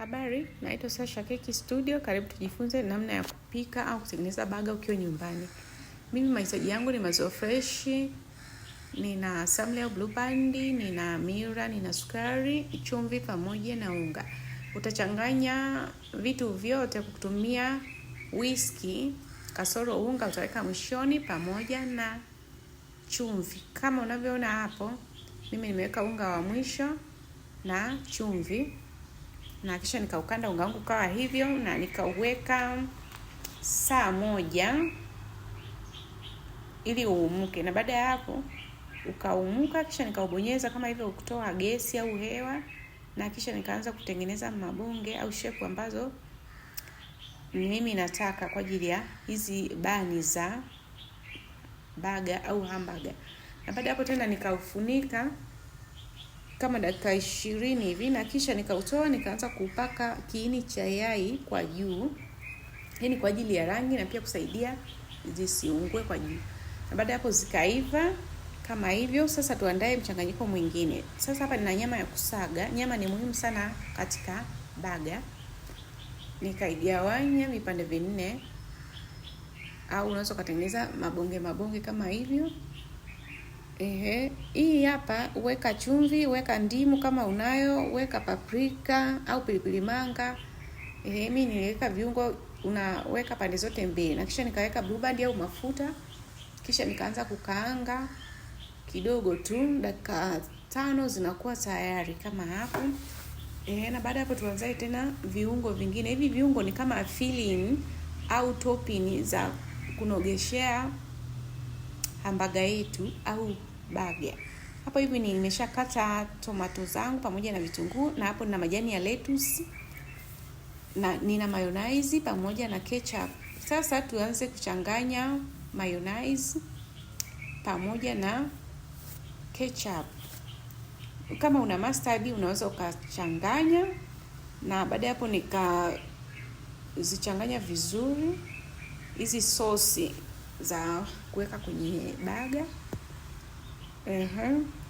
Habari, naitwa Sasha Keki Studio. Karibu tujifunze namna ya kupika au kutengeneza baga ukiwa nyumbani. Mimi mahitaji yangu ni maziwa fresh, nina samli au blue band, nina mira, nina sukari, chumvi pamoja na unga. Utachanganya vitu vyote kwa kutumia whiskey, kasoro unga utaweka mwishoni pamoja na chumvi. Kama unavyoona hapo, mimi nimeweka unga wa mwisho na chumvi. Na kisha nikaukanda unga wangu kawa hivyo na nikauweka saa moja ili uumuke. Na baada ya hapo ukaumuka, kisha nikaubonyeza kama hivyo kutoa gesi au hewa, na kisha nikaanza kutengeneza mabonge au shape ambazo mimi nataka kwa ajili ya hizi bani za baga au hamburger. Na baada hapo tena nikaufunika kama dakika 20 hivi, na kisha nikautoa nikaanza kupaka kiini cha yai kwa juu. Hii ni kwa ajili ya rangi na pia kusaidia zisiungue kwa juu. Na baada hapo zikaiva kama hivyo. Sasa tuandae mchanganyiko mwingine. Sasa hapa nina nyama ya kusaga. Nyama ni muhimu sana katika baga. Nikaigawanya vipande vinne, au unaweza kutengeneza mabonge kama hivyo. Hii hapa weka chumvi, weka ndimu kama unayo, weka paprika au pilipili manga. Mimi niliweka viungo, unaweka pande zote mbili. Na kisha nikaweka blue band au mafuta. Kisha nikaanza kukaanga kidogo tu, dakika 5 zinakuwa tayari kama hapo. Na baada hapo tuanzae tena viungo vingine. Hivi viungo ni kama filling au topping za kunogeshea hamburger yetu au baga. Hapo hivi nimeshakata tomato zangu pamoja na vitunguu, na hapo nina majani ya lettuce na nina mayonnaise pamoja na ketchup. Sasa tuanze kuchanganya mayonnaise pamoja na ketchup. Kama una mustard unaweza ukachanganya, na baada hapo nikazichanganya vizuri hizi sosi za kuweka kwenye baga.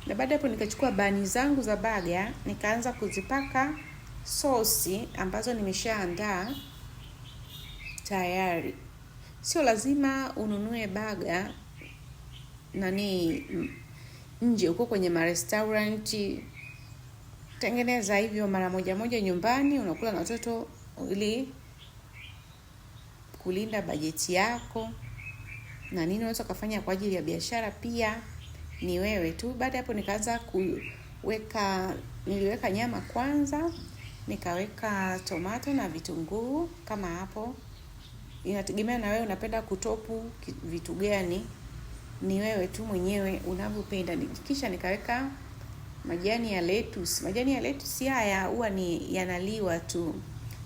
Na baada hapo nikachukua bani zangu za baga nikaanza kuzipaka sosi ambazo nimeshaandaa tayari. Sio lazima ununue baga nje uko kwenye restaurant. Tengeneza hivyo mara moja nyumbani, unakula na watoto ili kulinda bajeti yako. Na nini unaweza kufanya kwa ajili ya biashara pia ni wewe tu. Baada hapo nikaanza niliweka nyama kwanza, nikaweka tomato na vitunguu kama hapo. Inategemea na wewe unapenda kutopu vitu gani, ni wewe tu mwenyewe unavyopenda. Kisha nikaweka majani ya lettuce. Majani ya lettuce haya huwa ni yanaliwa tu.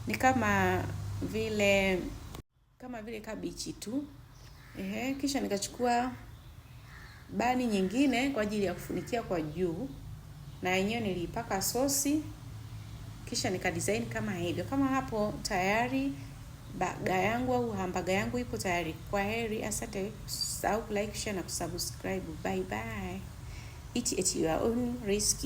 Ni kama vile kabichi tu. Kisha nikachukua bani nyingine kwa ajili ya kufunikia kwa juu, na yenyewe nilipaka sosi. Kisha nikadesign kama hivyo. Kama hapo tayari baga yangu au hamburger yangu ipo tayari. Kwa heri, asante. Usisahau like, share na kusubscribe. Bye bye. Eat at your own risk.